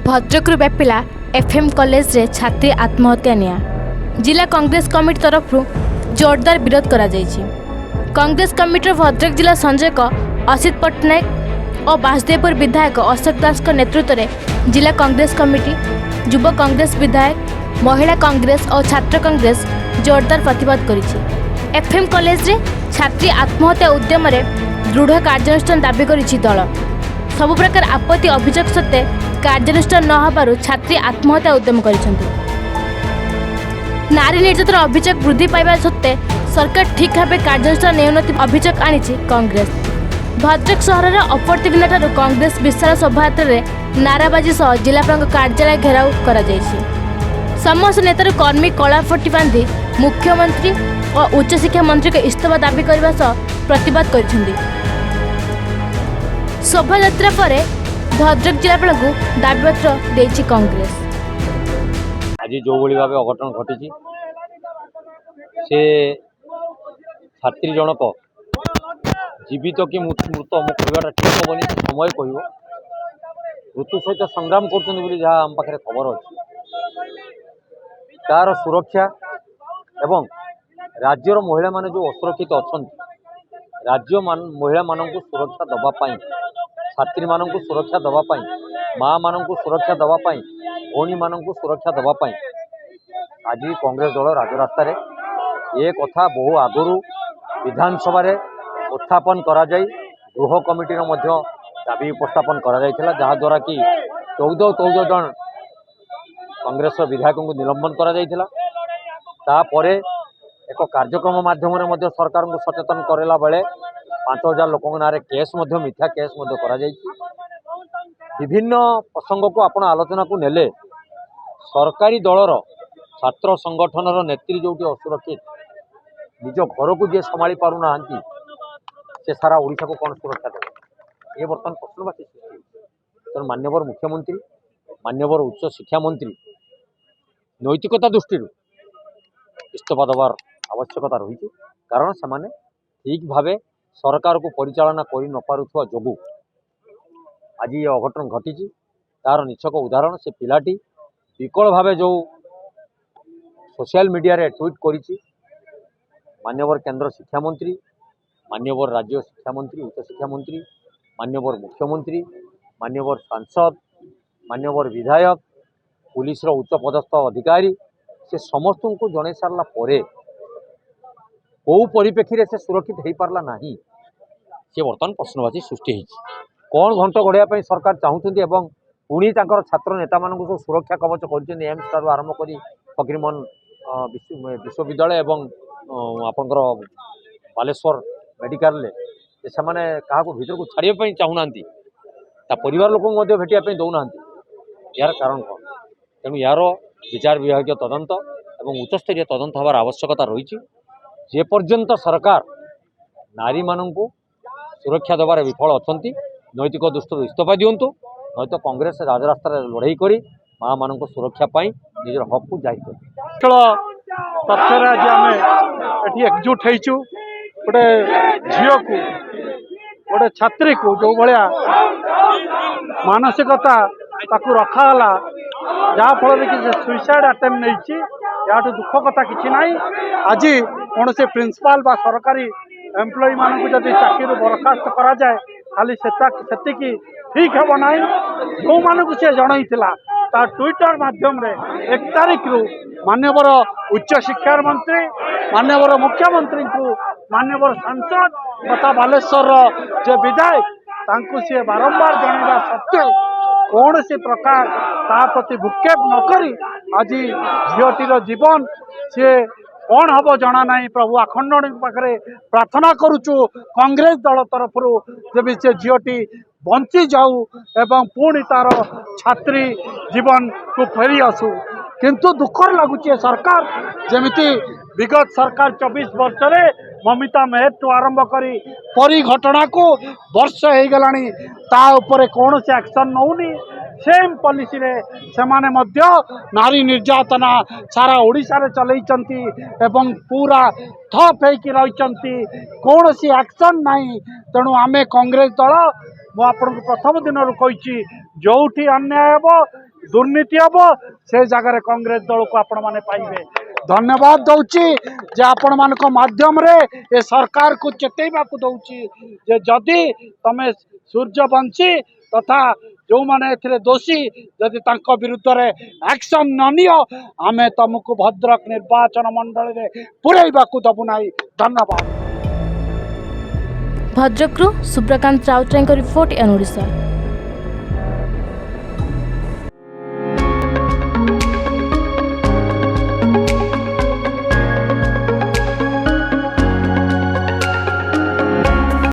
भद्रकରୁ ବ୍ୟାପିଲା FM college रे छात्री आत्महत्या निया। जिला कांग्रेस कमिटी तरफ जोरदार विरोध करा जायछि। कांग्रेस कमिटीर भद्रक जिला संयोजक असित पट्टनायक और बासुदेवपुर विधायक अशोक दास नेतृत्व में जिला कांग्रेस कमिटी, युवा कांग्रेस विधायक, महिला कांग्रेस और छात्र कांग्रेस जोरदार प्रतिवाद करिछि। एफएम कॉलेज रे छात्री आत्महत्या उद्यम रे दृढ़ कार्यानुष्ठान दाबी करिछि दल। सबु प्रकार आपत्ति अभियोग सत्ते कार्यानुष्ठान न होबारु छात्री आत्महत्या उद्यम करिसेंति। नारी निर्यातन अभियोग वृद्धि पाइबा सत्ते सरकार ठीक भाव कार्यानुष्ठान नेउनति अभियोग आनिछि कांग्रेस। भद्रक सहर अपरति दिन ठारू कांग्रेस विशाल शोभायात्रा रे नाराबाजी सह जिलापाल कार्यालय घेराव करा जायछि। समस्त नेतार कर्मी कला फटी बांधि मुख्यमंत्री और उच्च शिक्षा मंत्री के इस्तीफा दाबी करने सह प्रतिवाद करिसेंति। शोभायात्रा पर भद्रक जिलापाल को दाबीपत्र देछि कांग्रेस। आज जो भाव अघटन घटी से छात्री जनक जीवित कि मृत कहटा ठीक हेनी, समय कह मृत्यु सहित संग्राम करम पाखे खबर अच्छी तार सुरक्षा एवं राज्यर महिला माने जो असुरक्षित अच्छा राज्य महिला मानक सुरक्षा दवापाई, छात्री मानक सुरक्षा दवापाई, माँ मानक सुरक्षा दवापाई, भौणी मानक सुरक्षा दवापाई आज कांग्रेस दल राजरास्तार ये कथा बहु आगु विधानसभा उत्थापन करा जाई गृह कमिटीर दाबी उपस्थापन करा जायथिला, जहाद्वारा कि 14 जन कांग्रेस विधायक को निलंबन करा जायथिला। तापरे एक कार्यक्रम माध्यम सरकार को सचेतन करेला बेले 5000 लोक नारे केस मिथ्या केस करा जायछि। विभिन्न प्रसंग को आपण आलोचना को नेले सरकारी दलर छात्र संगठनर नेत्री जो असुरक्षित निज घर को जी संभाली पारु ना से सारा ओडिशा को कौन सुरक्षा देवे, ये बर्तमान प्रश्नवाची सृष्टि। तेणु माननीय मुख्यमंत्री, माननीय उच्च शिक्षा मंत्री नैतिकता दृष्टि इस्तीफा देवार आवश्यकता रही, कारण से ठीक भाव सरकार को परिचालना कर न पारुथवा जोगु आज ये अघटन घटी। तार निछक उदाहरण से पिलाटी विकल भाव जो सोशल मीडिया रे ट्वीट करिछि, माननीय केंद्र शिक्षा मंत्री, माननीय राज्य शिक्षा मंत्री, उच्च शिक्षा मंत्री, माननीय मुख्यमंत्री, माननीय सांसद, माननीय विधायक, पुलिस उच्च पदस्थ अधिकारी से समस्त को जन सारा पर कौ परिप्रेक्षी से सुरक्षित हो पारला नहीं, सी बर्तमान प्रश्नवाची सृष्टि होती। कौन घंट गढ़ाई सरकार चाहते पुणी छात्र नेता मान सब सुरक्षा कवच कर एम्स ठार आरंभ कर फकीरमोहन विश्वविद्यालय एवं आपंकर बालेश्वर मेडिकल से क्या भीतर को छाड़ापी चाहूना परिवार लोक भेटापी दौना, यार कारण कौन? तेणु यार विचार विभाग तदंत और उच्चस्तरीय तदंत हमार आवश्यकता रही। जे पर्यंत सरकार नारी मानू सुरक्षा देवार विफल अच्छा नैतिक दृष्टि इस्तीफा दिंतु, नहीं तो कांग्रेस राजरास्तार लड़ाई कर माँ मान सुरक्षा निजर हक को जाहिर कर तथ्य आज आम एकजुट होइचु। गोटे झील को गोटे छात्री को जो भाया मानसिकता ताकू रखाला जहाँफल कि सुइसाइड अटेम्प्ट नहीं, या दुख कथा कि ना। आज कौन से प्रिंसिपाल बा सरकारी एम्प्लॉय मानक जब चाकरी बरखास्त करा जाए खाली से ठीक हे ना। जो मानक से जनईला ता ट्विटर माध्यम रे 1 तारिख रु माननीय उच्च शिक्षा मंत्री, माननीय मुख्यमंत्री को, माननीय सांसद तथा बालेश्वर जो विधायक तांकु से बारंबार जनवा सत्वे कौन से प्रकार ता प्रति भूक्षेप नकरी आज झीटीर जीवन सी कौन हम जना ना। प्रभु आखंडणी पाखे प्रार्थना करुचु कांग्रेस दल तरफ जब से झीटी बंची जाऊ एवं पुणी तार छात्री जीवन को फेरी आसू। किंतु दुखर लगुच सरकार जमीती विगत सरकार 24 वर्ष रे ममिता मेहर टू आरंभ करी परी घटना को वर्ष हो गलानी ता उपरे कौन से एक्शन नौनी। सेम पॉलिसी रे सेमाने मध्य नारी निर्यातना सारा ओडिशा रे चलैचंती एवं पूरा ठप होइकी रहिचंती, कौन सी एक्शन नहीं। तेणु आमे कांग्रेस दल मु आपन प्रथम दिन कही जोठी अन्याय हे दुर्नीति हम से जगह कांग्रेस दल को आपण मैंने पाइबे। धन्यवाद दौची जे आपण मान माध्यम रे ए सरकार को चेतैबा को दौची जे जदि तमे सूर्यवंशी तथा जो माने एथिरे दोषी जदि तांको विरुद्ध रे एक्शन न नियो आमे तुमको भद्रक निर्वाचन मंडल रे पुरैबा को दबु नाही। धन्यवाद। भद्रकरू सुब्रकांत राउतरायଙ୍କ रिपोर्ट एन ओडिशा।